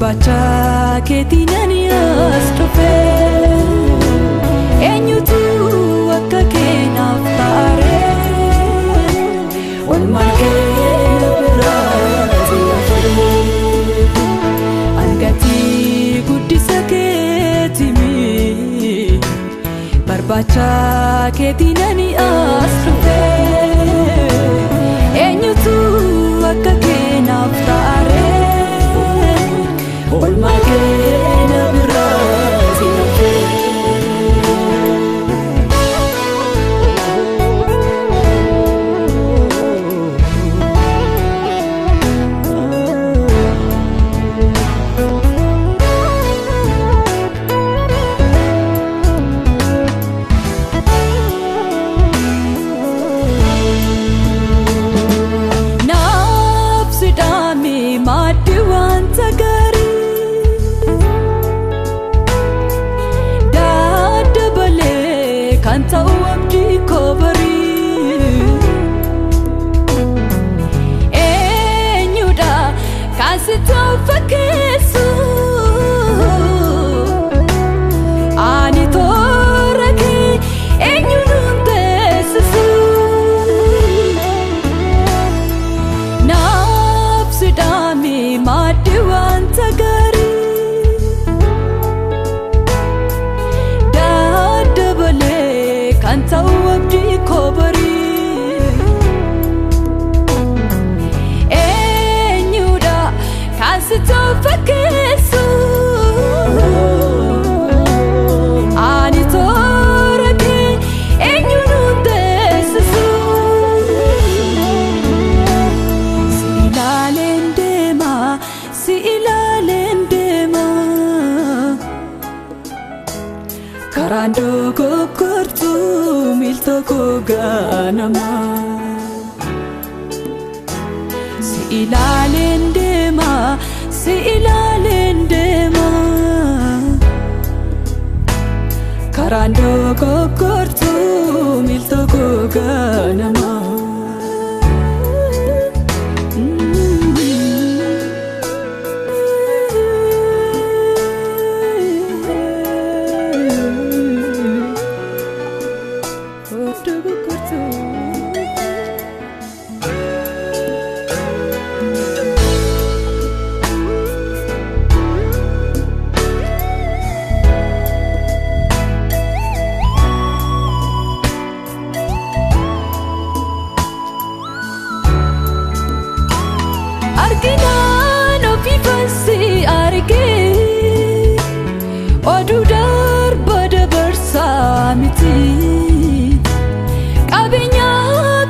Barbacha keetinani as dhufe eenyutu akka keenaaf taare olmaan kee biraati angati guddisa keetimi barbacha keetinani as dhufe eenyutu akka keenaaf taare olmaan kee biraati Karando kokortu milto koganama si ilalendema Karando kokortu milto koganama Odu darba dabarsa miti qabenya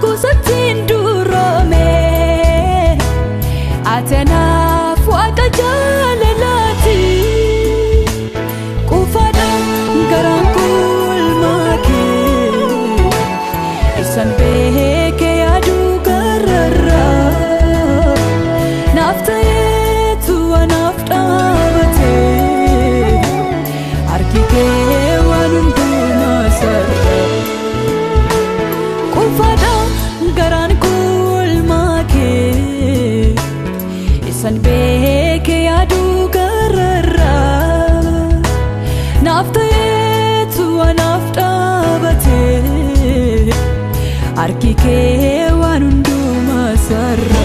kusatin durome atanaaf waaqa jaalalati qufadha garaan kulmaake isan beeke yaadu gararra naaf ta'eetu anaaf dhaabate San beke yaadu gararra naaf ta'eetu anaaf dhaabate harki kee waan hundumaa sarara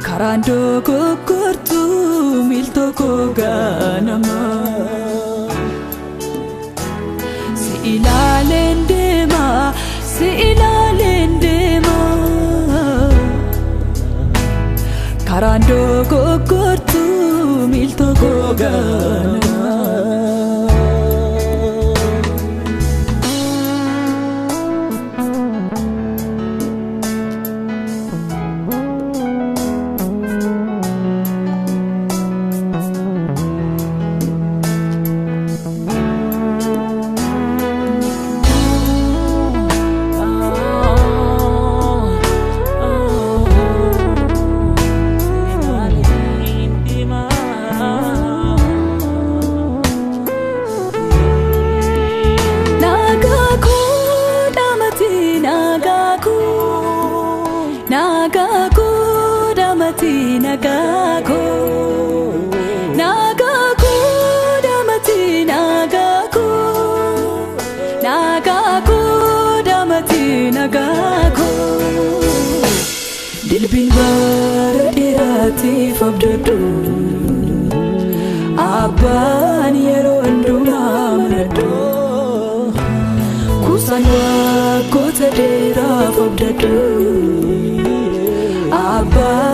Karando kokortu milto koganama si ilalendema Karando kokortu milto koganama Rabbiin bara dheeraatiif abdadhu Abbaan yeroo hundumaa maladhu Kuusaan waggoota dheeraaf abdadhu Abbaan